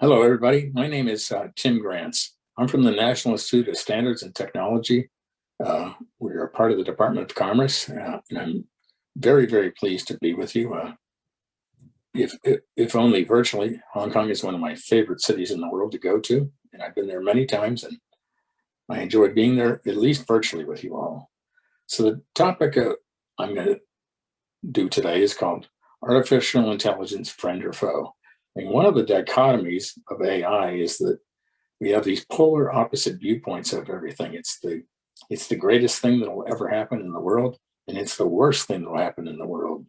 Hello, everybody. My name is Tim Grance. I'm from the National Institute of Standards and Technology. We are part of the Department of Commerce, and I'm very, very pleased to be with you. If only virtually. Hong Kong is one of my favorite cities in the world to go to, and I've been there many times, and I enjoyed being there, at least virtually, with you all. So the topic I'm going to do today is called Artificial Intelligence, Friend or Foe. And one of the dichotomies of AI is that we have these polar opposite viewpoints of everything. It's the greatest thing that will ever happen in the world, and it's the worst thing that will happen in the world.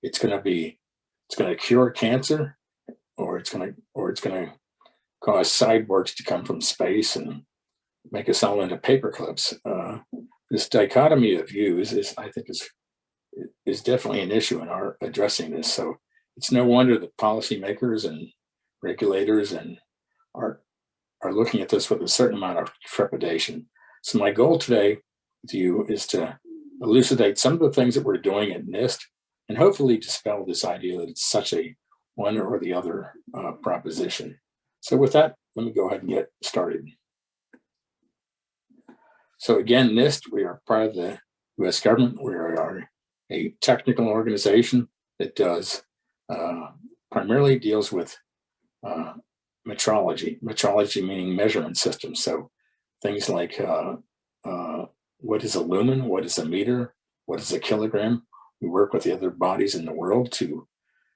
It's going to cure cancer, or it's going to cause cyborgs to come from space and make us all into paper clips. This dichotomy of views is definitely an issue in our addressing this. So it's no wonder that policymakers and regulators are looking at this with a certain amount of trepidation. So my goal today with you is to elucidate some of the things that we're doing at NIST and hopefully dispel this idea that it's such a one or the other proposition. So with that, let me go ahead and get started. So again, NIST, we are part of the US government. We are a technical organization that primarily deals with metrology meaning measurement systems. So things like what is a lumen, what is a meter, what is a kilogram. We work with the other bodies in the world to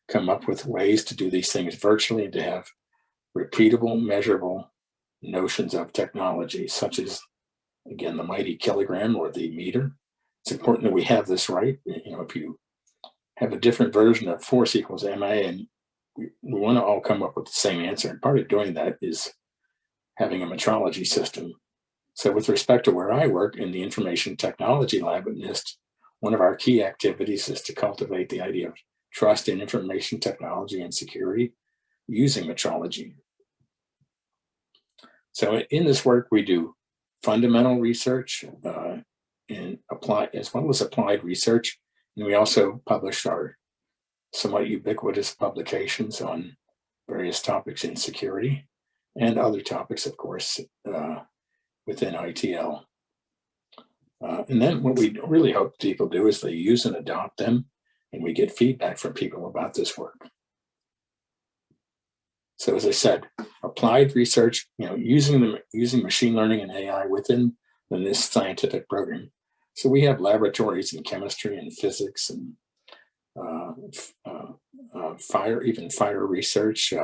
come up with ways to do these things virtually and to have repeatable, measurable notions of technology, such as, again, the mighty kilogram or the meter. It's important that we have this right. If you have a different version of force equals MA, and we want to all come up with the same answer. And part of doing that is having a metrology system. So with respect to where I work in the Information Technology Lab at NIST, one of our key activities is to cultivate the idea of trust in information technology and security using metrology. So in this work, we do fundamental research and as well as applied research. And we also publish our somewhat ubiquitous publications on various topics in security and other topics, of course, within ITL. And then what we really hope people do is they use and adopt them, and we get feedback from people about this work. So as I said, applied research, using machine learning and AI within the NIST scientific program. So we have laboratories in chemistry and physics and fire research,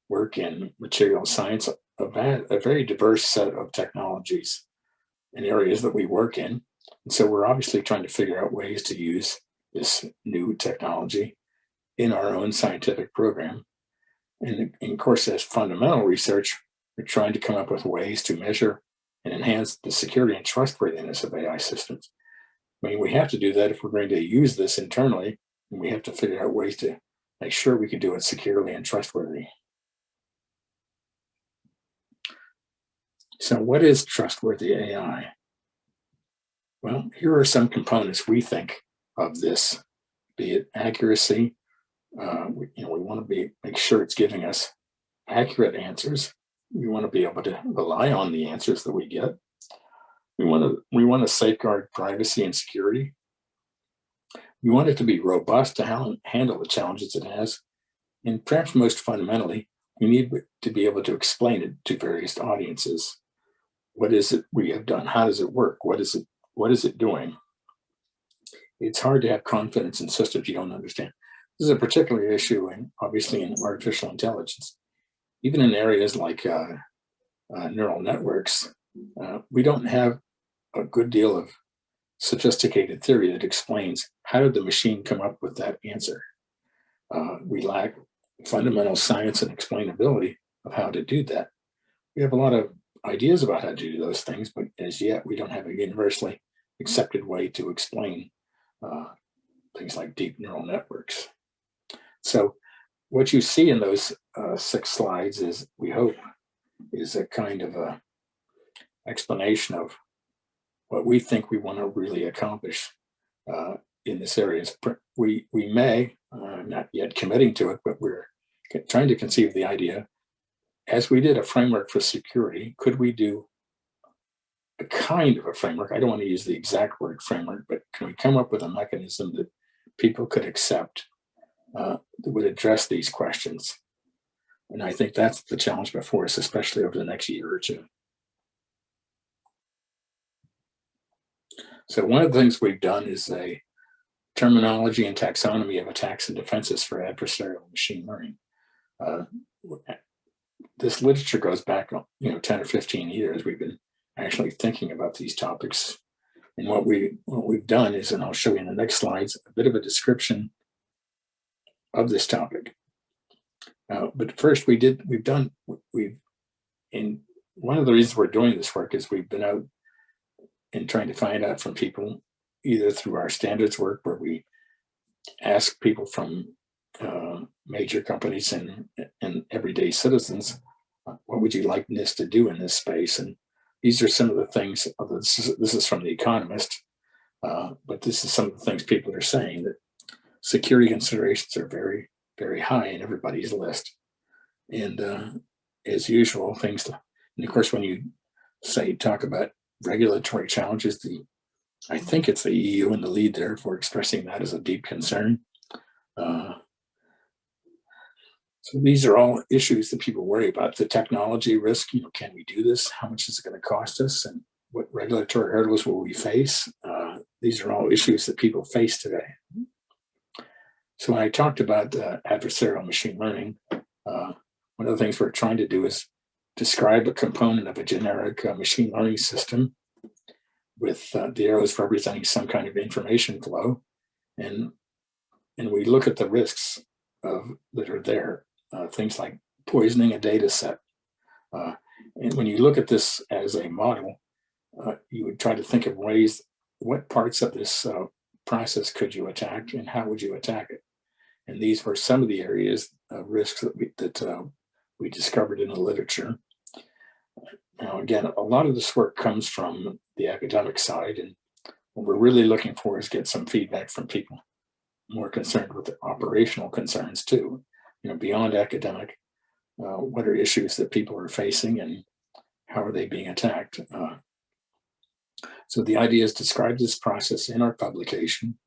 work in material science, a very diverse set of technologies and areas that we work in. And so we're obviously trying to figure out ways to use this new technology in our own scientific program. And of course, as fundamental research, we're trying to come up with ways to measure and enhance the security and trustworthiness of AI systems. I mean, we have to do that if we're going to use this internally, and we have to figure out ways to make sure we can do it securely and trustworthy. So what is trustworthy AI? Well, here are some components we think of this, be it accuracy. We want to make sure it's giving us accurate answers. We want to be able to rely on the answers that we get. We want to safeguard privacy and security. We want it to be robust to handle the challenges it has. And perhaps most fundamentally, we need to be able to explain it to various audiences. What is it we have done? How does it work? What is it doing? It's hard to have confidence in systems you don't understand. This is a particular issue, obviously, in artificial intelligence. Even in areas like neural networks, we don't have a good deal of sophisticated theory that explains how did the machine come up with that answer. We lack fundamental science and explainability of how to do that. We have a lot of ideas about how to do those things, but as yet we don't have a universally accepted way to explain things like deep neural networks. So what you see in those 6 slides is, we hope, is a kind of a explanation of what we think we want to really accomplish in this area. We may, not yet committing to it, but we're trying to conceive the idea, as we did a framework for security, could we do a kind of a framework? I don't want to use the exact word framework, but can we come up with a mechanism that people could accept that would address these questions? And I think that's the challenge before us, especially over the next year or two. So one of the things we've done is a terminology and taxonomy of attacks and defenses for adversarial machine learning. This literature goes back, 10 or 15 years. We've been actually thinking about these topics. And what we've done is, and I'll show you in the next slides, a bit of a description of this topic. But first, and one of the reasons we're doing this work is we've been out and trying to find out from people, either through our standards work, where we ask people from major companies and everyday citizens, what would you like NIST to do in this space? And these are some of the things, this is from The Economist, but this is some of the things people are saying, that security considerations are very, very high in everybody's list. And as usual, and of course, when you talk about regulatory challenges, I think it's the EU in the lead there for expressing that as a deep concern. So these are all issues that people worry about. The technology risk, can we do this? How much is it going to cost us? And what regulatory hurdles will we face? These are all issues that people face today. So when I talked about adversarial machine learning, one of the things we're trying to do is describe a component of a generic machine learning system with the arrows representing some kind of information flow. And we look at the risks that are there, things like poisoning a data set. And when you look at this as a model, you would try to think of ways, what parts of this process could you attack and how would you attack it? And these were some of the areas of risks that we discovered in the literature. Now, again, a lot of this work comes from the academic side, and what we're really looking for is get some feedback from people more concerned with the operational concerns too. Beyond academic, what are issues that people are facing and how are they being attacked? So the idea is describe this process in our publication,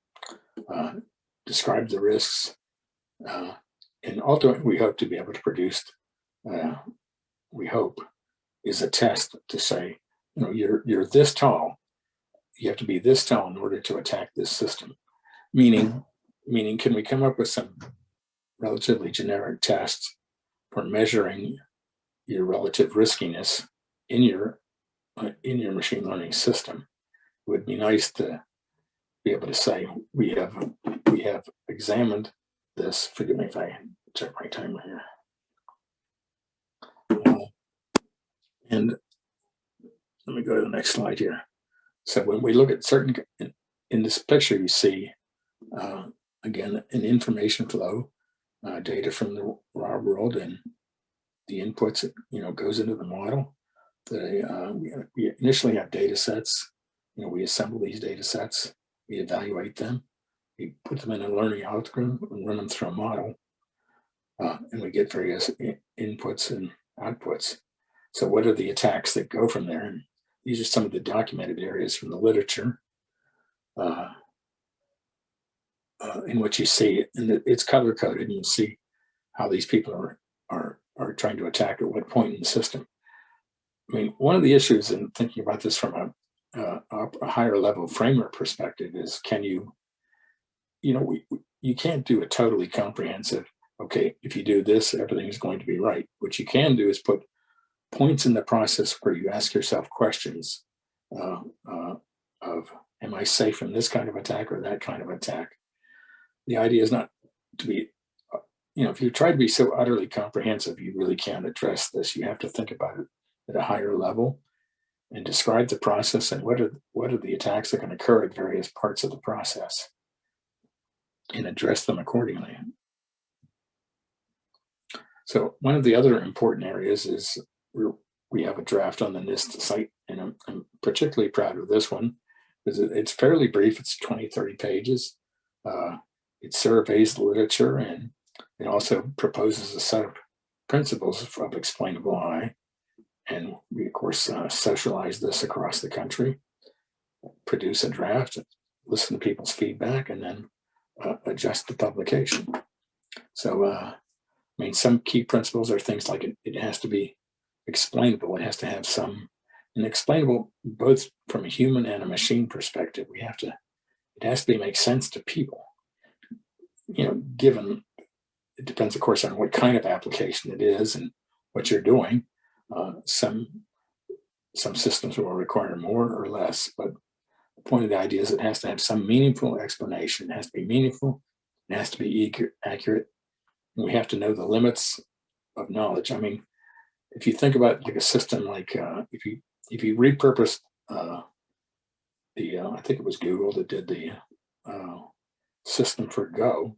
describe the risks, and ultimately we hope to be able to produce, is a test to say, you're this tall, you have to be this tall in order to attack this system. Meaning, can we come up with some relatively generic tests for measuring your relative riskiness in your machine learning system? It would be nice to be able to say, we have examined this. Forgive me if I check my timer here. And let me go to the next slide here. So when we look at in this picture, you see, again, an information flow, data from the raw world, and the inputs that goes into the model. We initially have data sets. We assemble these data sets, we evaluate them, we put them in a learning algorithm and run them through a model, and we get various inputs and outputs. So what are the attacks that go from there? And these are some of the documented areas from the literature in which you see, and it's color coded, and you see how these people are trying to attack at what point in the system. I mean, one of the issues in thinking about this from a higher level framework perspective is, can you can't do a totally comprehensive, okay, if you do this, everything is going to be right. What you can do is put points in the process where you ask yourself questions of, am I safe from this kind of attack or that kind of attack? The idea is not to be, if you try to be so utterly comprehensive, you really can't address this. You have to think about it at a higher level and describe the process and what are the attacks that can occur at various parts of the process and address them accordingly. So one of the other important areas is we have a draft on the NIST site, and I'm particularly proud of this one because it's fairly brief. It's 20, 30 pages. It surveys the literature, and It also proposes a set of principles of explainable AI, and we, of course, socialize this across the country, produce a draft, listen to people's feedback, and then adjust the publication. So, I mean, some key principles are things like it has to be explainable. It has to have some, and explainable both from a human and a machine perspective. It has to make sense to people. Given, it depends, of course, on what kind of application it is and what you're doing. Some systems will require more or less, but the point of the idea is it has to have some meaningful explanation. It has to be meaningful. It has to be accurate. And we have to know the limits of knowledge. I mean, if you think about like a system, like if you repurposed I think it was Google that did the system for Go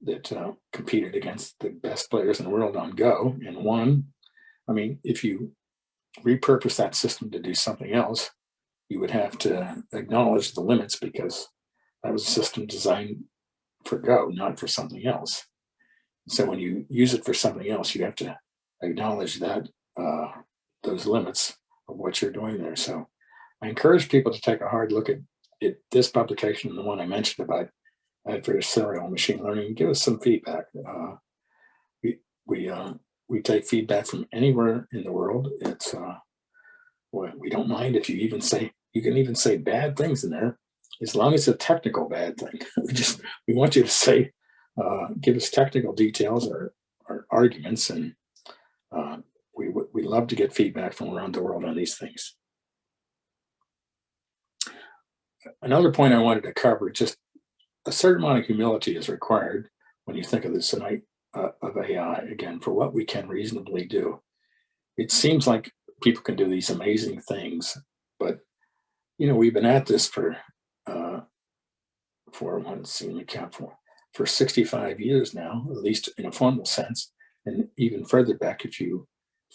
that competed against the best players in the world on Go and won. I mean, if you repurpose that system to do something else, you would have to acknowledge the limits because that was a system designed for Go, not for something else. So when you use it for something else, you have to acknowledge that those limits of what you're doing there. So I encourage people to take a hard look at this publication and the one I mentioned about adversarial machine learning. Give us some feedback. We take feedback from anywhere in the world. It's we don't mind if you can even say bad things in there, as long as it's a technical bad thing. we want you to say, give us technical details or arguments, and we love to get feedback from around the world on these things. Another point I wanted to cover, just a certain amount of humility is required when you think of this tonight of AI, again, for what we can reasonably do. It seems like people can do these amazing things, but we've been at this for 65 years now, at least in a formal sense, and even further back if you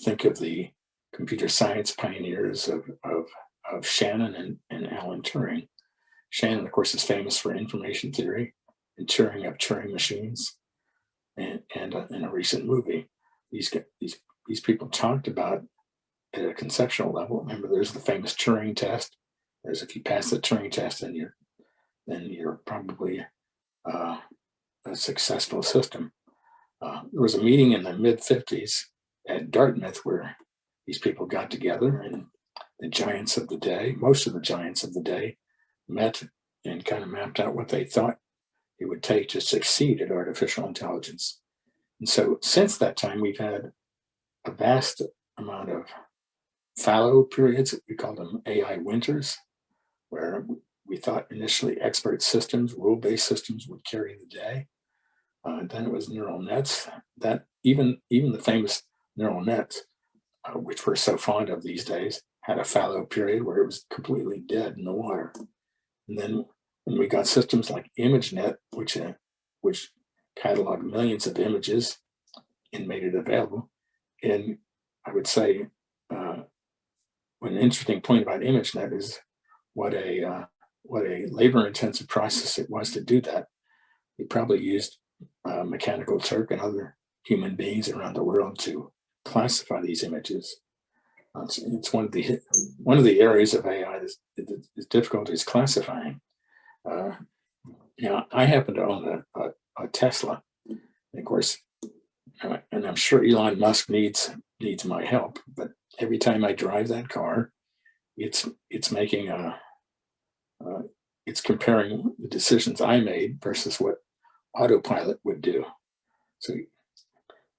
think of the computer science pioneers of Shannon and Alan Turing. Shannon, of course, is famous for information theory and Turing of Turing machines, and in a recent movie, these people talked about at a conceptual level. Remember, there's the famous Turing test. There's if you pass the Turing test, then you're probably a successful system. There was a meeting in the mid-50s at Dartmouth where these people got together, and the giants of the day, most of the giants of the day, met and kind of mapped out what they thought it would take to succeed at artificial intelligence. And so since that time, we've had a vast amount of fallow periods. We call them AI winters, where we thought initially expert systems, rule-based systems would carry the day. Then it was neural nets. That even the famous neural nets, which we're so fond of these days, had a fallow period where it was completely dead in the water. And then when we got systems like ImageNet, which cataloged millions of images and made it available, and I would say an interesting point about ImageNet is what a labor-intensive process it was to do that. We probably used Mechanical Turk and other human beings around the world to classify these images. It's one of the areas of AI that is difficult is classifying. I happen to own a Tesla, and of course, and I'm sure Elon Musk needs my help. But every time I drive that car, it's making it's comparing the decisions I made versus what autopilot would do. So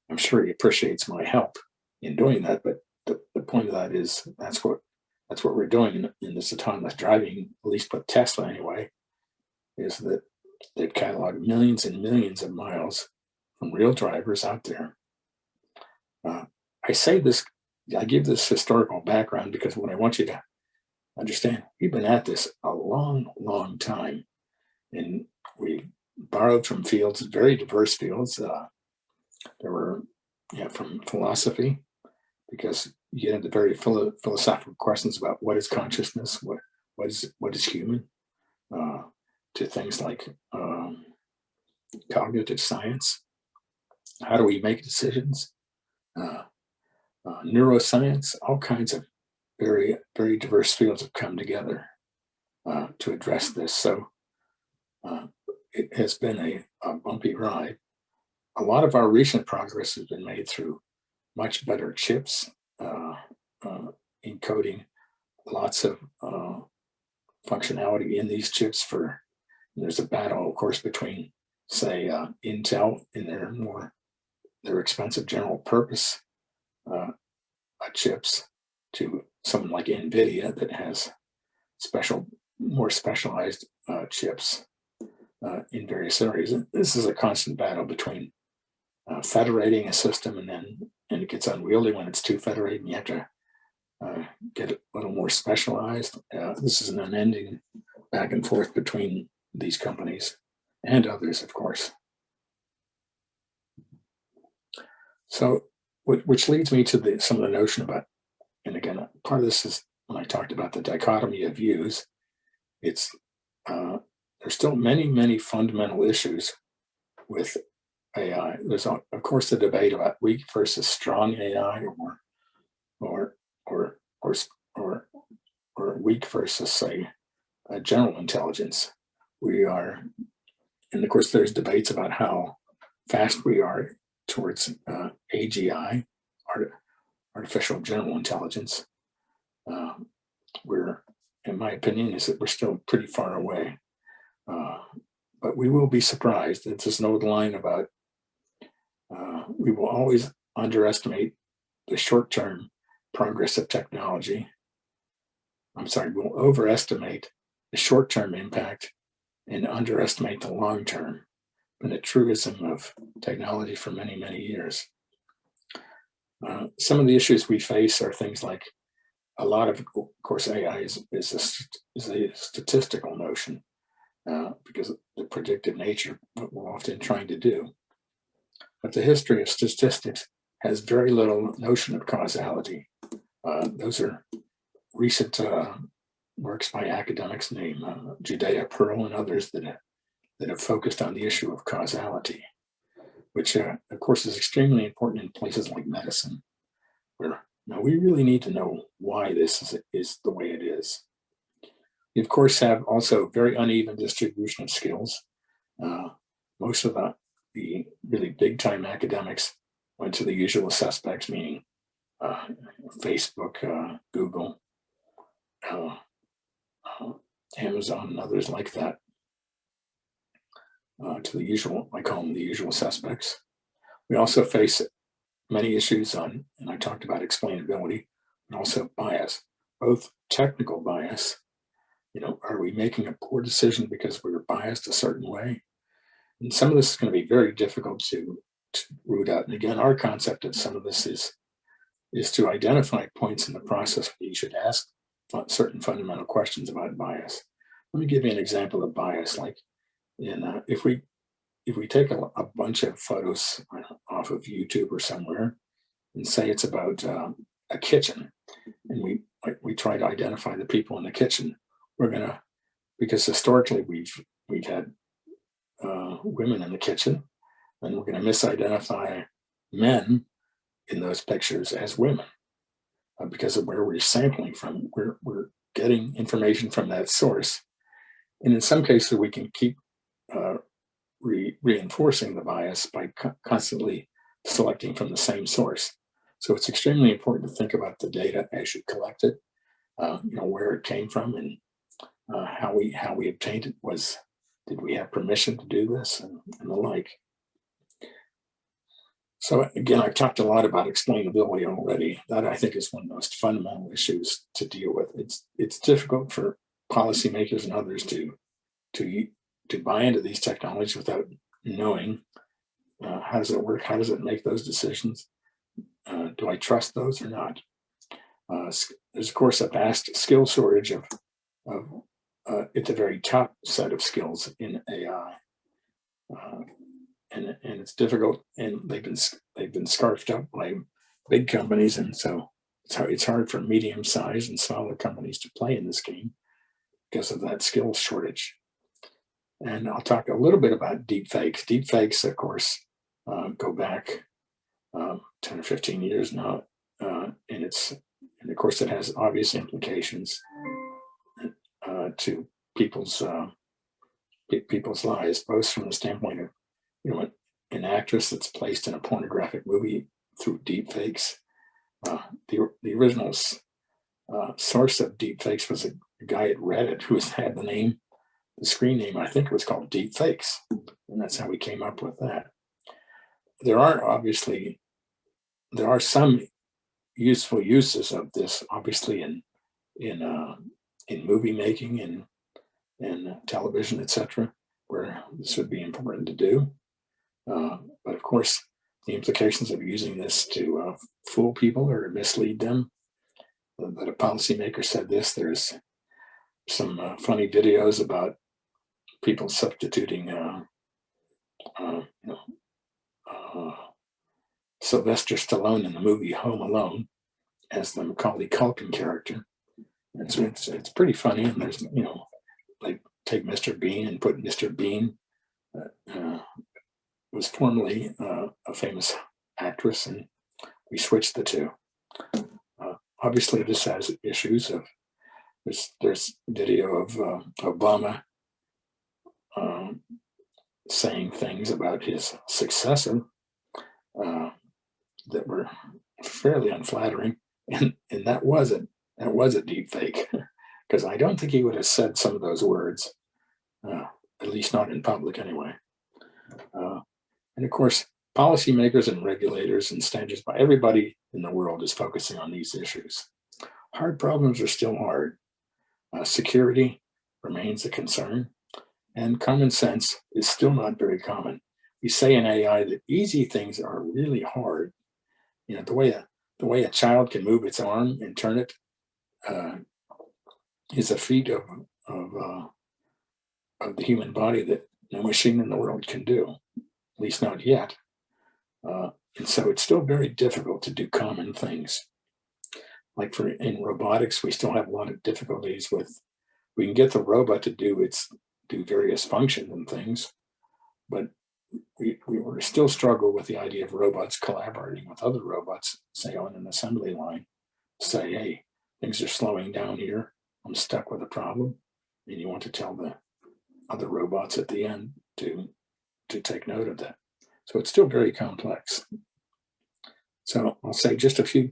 I'm sure he appreciates my help in doing that. But the point of that is that's what we're doing in this autonomous driving, at least with Tesla anyway, is that they've cataloged millions and millions of miles from real drivers out there. I give this historical background because what I want you to understand, we've been at this a long, long time, and we borrowed from fields, very diverse fields. There were from philosophy, because you get into very philosophical questions about what is consciousness, what is human, to things like cognitive science, How do we make decisions? Uh, Neuroscience, all kinds of very, very diverse fields have come together to address this. So it has been a bumpy ride. A lot of our recent progress has been made through much better chips, encoding lots of functionality in these chips. There's a battle, of course, between, say, Intel and their expensive general purpose chips to someone like NVIDIA that has more specialized chips in various areas. And this is a constant battle between federating a system, and it gets unwieldy when it's too federated and you have to get a little more specialized. This is an unending back and forth between these companies and others, of course. So, which leads me to some of the notion about, and again, part of this is when I talked about the dichotomy of views. It's there's still many fundamental issues with AI. There's of course the debate about weak versus strong AI, or weak versus, say, general intelligence. And of course there's debates about how fast we are towards AGI, artificial general intelligence. In my opinion, is that we're still pretty far away. But we will be surprised. It's this old line about we will always underestimate the short-term progress of technology. We'll overestimate the short-term impact and underestimate the long-term. Been a truism of technology for many years. Some of the issues we face are things like a lot of course, AI is a statistical notion because of the predictive nature of what we're often trying to do. But the history of statistics has very little notion of causality. Those are recent works by academics named Judea Pearl and others that have focused on the issue of causality, which of course is extremely important in places like medicine, where we really need to know why this is the way it is. We of course have also very uneven distribution of skills. Most of the really big time academics went to the usual suspects, meaning Facebook, Google, Amazon, and others like that. To the usual, I call them the usual suspects. We also face many issues and I talked about explainability, and also bias, both technical bias. Are we making a poor decision because we were biased a certain way? And some of this is going to be very difficult to root out. And again, our concept of some of this is to identify points in the process where you should ask certain fundamental questions about bias. Let me give you an example of bias. Like if we take a bunch of photos off of YouTube or somewhere and say it's about a kitchen, and we try to identify the people in the kitchen, because historically we've had women in the kitchen, and we're going to misidentify men in those pictures as women because of where we're sampling from. We're getting information from that source, and in some cases we can keep reinforcing the bias by constantly selecting from the same source. So it's extremely important to think about the data as you collect it, where it came from, and how we obtained it. Did we have permission to do this, and the like. So again, I've talked a lot about explainability already. That I think is one of the most fundamental issues to deal with. It's difficult for policymakers and others to buy into these technologies without knowing how does it work, how does it make those decisions, do I trust those or not? There's of course a vast skill shortage of at the very top set of skills in AI, and it's difficult, and they've been scarfed up by big companies, and so it's hard for medium-sized and smaller companies to play in this game because of that skill shortage. And I'll talk a little bit about deepfakes. Deepfakes, of course, go back 10 or 15 years now, and of course it has obvious implications to people's lives, both from the standpoint of an actress that's placed in a pornographic movie through deepfakes. The original source of deepfakes was a guy at Reddit who had the screen name, I think it was called Deepfakes, and that's how we came up with that. There are some useful uses of this, obviously in movie making and television, etc., where this would be important to do. But of course, the implications of using this to fool people or mislead them. That a policymaker said this. There's some funny videos about people substituting Sylvester Stallone in the movie Home Alone as the Macaulay Culkin character. And so it's pretty funny. And there's, like take Mr. Bean and put Mr. Bean, was formerly a famous actress, and we switched the two. Obviously, this has issues of there's video of Obama saying things about his successor that were fairly unflattering, and that was a deep fake, because I don't think he would have said some of those words, at least not in public anyway. And of course, policymakers and regulators and standards by everybody in the world is focusing on these issues. Hard problems are still hard. Security remains a concern, and common sense is still not very common. We say in AI that easy things are really hard. The way a child can move its arm and turn it is a feat of the human body that no machine in the world can do, at least not yet. And so it's still very difficult to do common things. Like in robotics, we still have a lot of difficulties with, we can get the robot to do various functions and things, but we still struggle with the idea of robots collaborating with other robots, say on an assembly line, say, hey, things are slowing down here, I'm stuck with a problem, and you want to tell the other robots at the end to take note of that. So it's still very complex. So I'll say just a few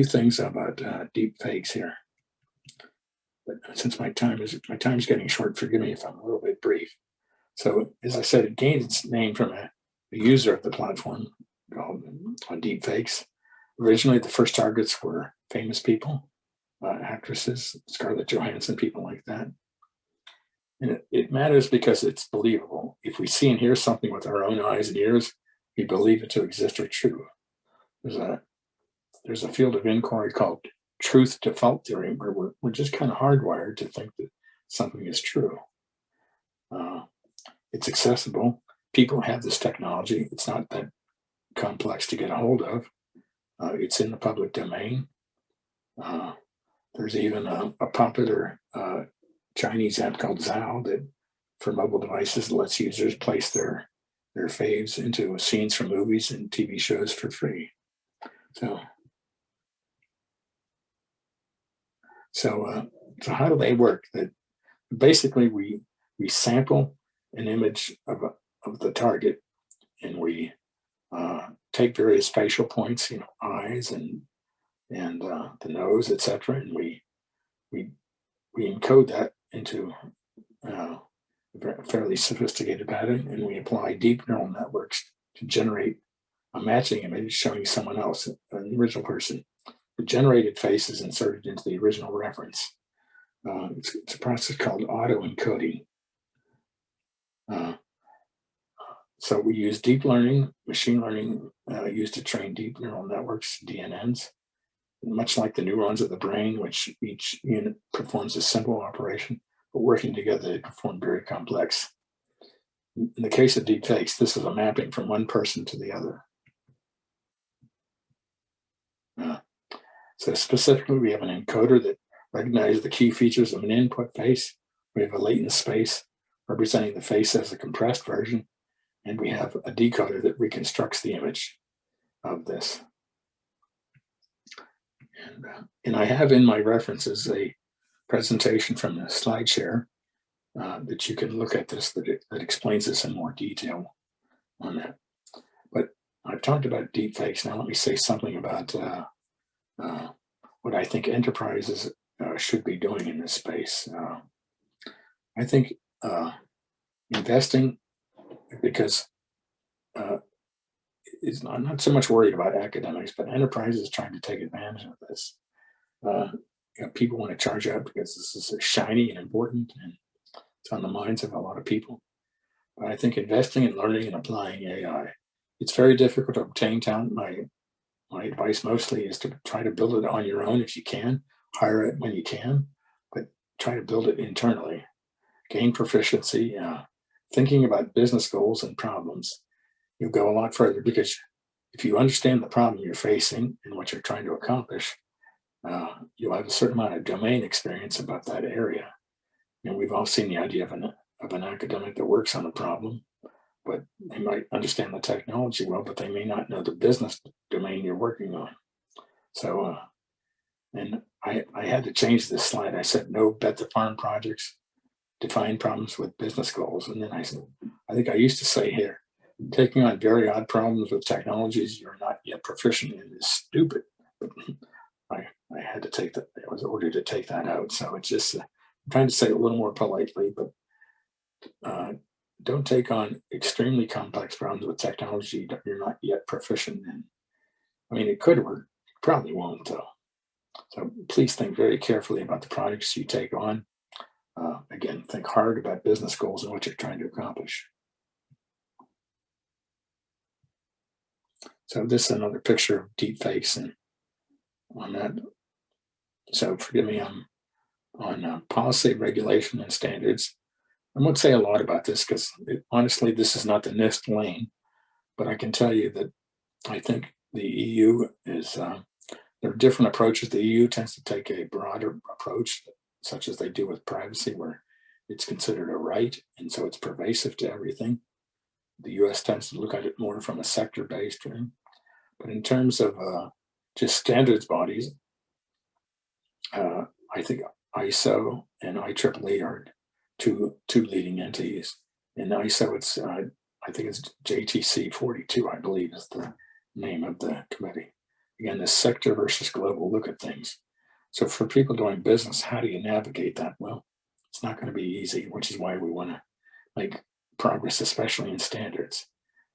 things about deep fakes here. But since my time's getting short, forgive me if I'm a little bit brief. So as I said, it gained its name from a user of the platform called Deepfakes. Originally, the first targets were famous people, actresses, Scarlett Johansson, people like that. And it matters because it's believable. If we see and hear something with our own eyes and ears, we believe it to exist or true. There's a field of inquiry called truth default theory, where we're just kind of hardwired to think that something is true. It's accessible. People have this technology. It's not that complex to get a hold of. It's in the public domain. There's even a popular Chinese app called Zao that, for mobile devices, lets users place their faves into scenes from movies and TV shows for free. So how do they work? That basically we sample an image of the target, and we take various facial points, eyes and the nose, etc., and we encode that into a fairly sophisticated pattern, and we apply deep neural networks to generate a matching image showing someone else, an original person. The generated face is inserted into the original reference. It's a process called auto-encoding. So we use deep learning, machine learning, used to train deep neural networks, DNNs, much like the neurons of the brain, which each unit performs a simple operation, but working together, they perform very complex. In the case of deepfakes, this is a mapping from one person to the other. So specifically, we have an encoder that recognizes the key features of an input face. We have a latent space representing the face as a compressed version, and we have a decoder that reconstructs the image of this. And I have in my references a presentation from the SlideShare that you can look at this, that explains this in more detail on that. But I've talked about deepfakes. Now let me say something about what I think enterprises should be doing in this space. I think investing, because I'm not so much worried about academics, but enterprises trying to take advantage of this. People want to charge out because this is shiny and important, and it's on the minds of a lot of people. But I think investing in learning and applying AI, it's very difficult to obtain talent. My advice mostly is to try to build it on your own if you can, hire it when you can, but try to build it internally. Gain proficiency, thinking about business goals and problems. You'll go a lot further, because if you understand the problem you're facing and what you're trying to accomplish, you'll have a certain amount of domain experience about that area. And we've all seen the idea of an academic that works on a problem, but they might understand the technology well, but they may not know the business domain you're working on. So, and I had to change this slide. I said, no bet the farm projects, define problems with business goals. And then I said, I think I used to say here, taking on very odd problems with technologies you're not yet proficient in is stupid. But I had to take that. I was ordered to take that out. So it's just, I'm trying to say it a little more politely, but don't take on extremely complex problems with technology that you're not yet proficient in. I mean, it could work, it probably won't though. So please think very carefully about the projects you take on. Again, think hard about business goals and what you're trying to accomplish. So this is another picture of deepfakes, and on that. So forgive me, I'm on policy, regulation, and standards. I won't say a lot about this because honestly, this is not the NIST lane, but I can tell you that I think the EU is, there are different approaches. The EU tends to take a broader approach, such as they do with privacy, where it's considered a right, and so it's pervasive to everything. The US tends to look at it more from a sector-based thing. But in terms of just standards bodies, I think ISO and IEEE are two leading entities. In ISO, it's I think it's JTC 42, I believe, is the name of the committee. Again, the sector versus global look at things. So for people doing business, how do you navigate that? Well, it's not going to be easy, which is why we want to make progress, especially in standards.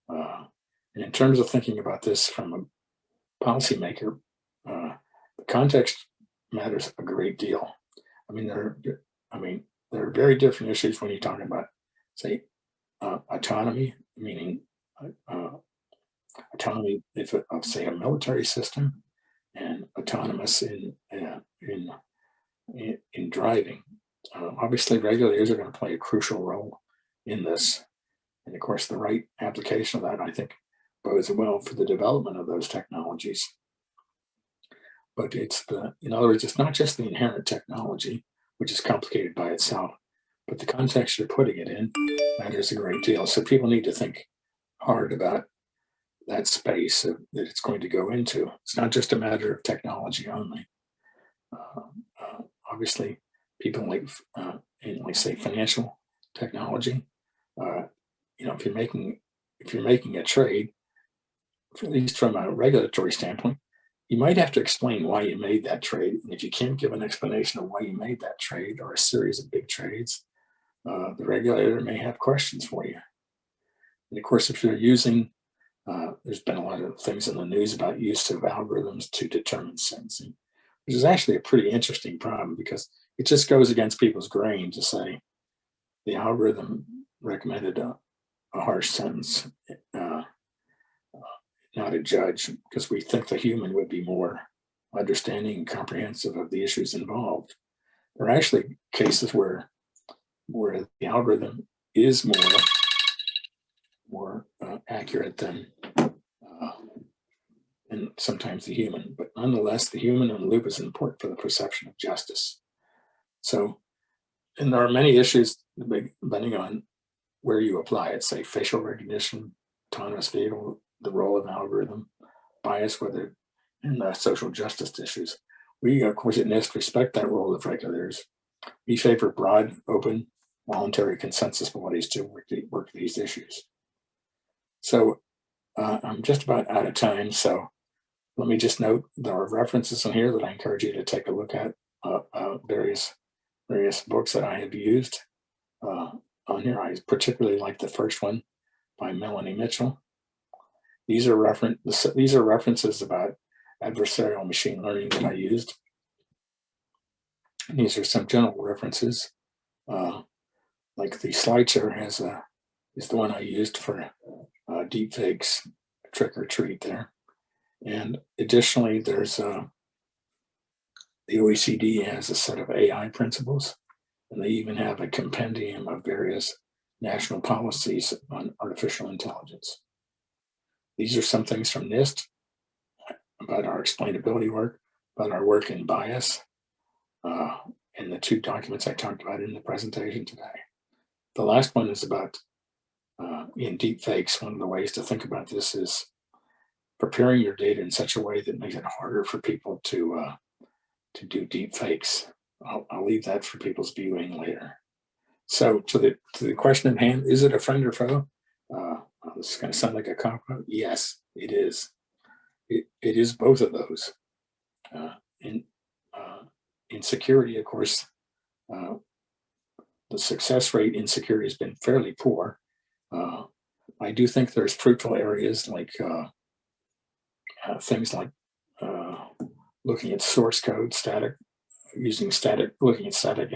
And in terms of thinking about this from a policymaker, the context matters a great deal. I mean, there are very different issues when you're talking about, say, autonomy, meaning autonomy of, say, a military system, and autonomous in driving. Obviously, regulators are going to play a crucial role in this, and of course, the right application of that, I think, bodes well for the development of those technologies. But in other words, it's not just the inherent technology, which is complicated by itself, but the context you're putting it in matters a great deal. So people need to think hard about that space that it's going to go into. It's not just a matter of technology only. Obviously, people like say financial technology. If you're making a trade, at least from a regulatory standpoint, you might have to explain why you made that trade. And if you can't give an explanation of why you made that trade or a series of big trades, the regulator may have questions for you. And of course, if you're using, there's been a lot of things in the news about use of algorithms to determine sentencing, which is actually a pretty interesting problem, because it just goes against people's grain to say the algorithm recommended a harsh sentence, not a judge, because we think the human would be more understanding and comprehensive of the issues involved. There are actually cases where the algorithm is more accurate than and sometimes the human, but nonetheless, the human in the loop is important for the perception of justice. So, and there are many issues depending on where you apply it, say facial recognition, autonomous vehicle, the role of algorithm, bias, whether in social justice issues. We, of course, at NIST respect that role of regulators. We favor broad, open, voluntary consensus bodies to work these issues. So I'm just about out of time, so let me just note there are references in here that I encourage you to take a look at, various books that I have used on here. I particularly like the first one by Melanie Mitchell. These are references about adversarial machine learning that I used. And these are some general references. Like the SlideShare is the one I used for deepfakes trick or treat there. And additionally, there's the OECD has a set of AI principles, and they even have a compendium of various national policies on artificial intelligence. These are some things from NIST about our explainability work, about our work in bias, and the two documents I talked about in the presentation today. The last one is about in deepfakes. One of the ways to think about this is preparing your data in such a way that makes it harder for people to do deepfakes. I'll leave that for people's viewing later. So to the question at hand, is it a friend or foe? This is going to sound like a cop-out. Yes, it is. It is both of those. In security, of course, the success rate in security has been fairly poor. I do think there's fruitful areas like things like looking at source code, looking at static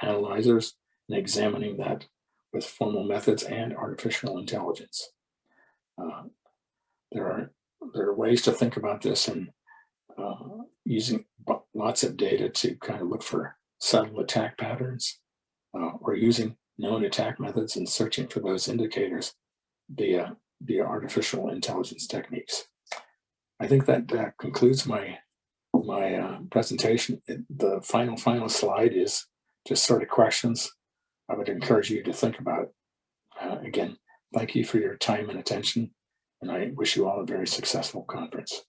analyzers and examining that with formal methods and artificial intelligence. There are ways to think about this and using lots of data to kind of look for subtle attack patterns, or using known attack methods and searching for those indicators via artificial intelligence techniques. I think that concludes my presentation. The final slide is just sort of questions I would encourage you to think about. Again, thank you for your time and attention, and I wish you all a very successful conference.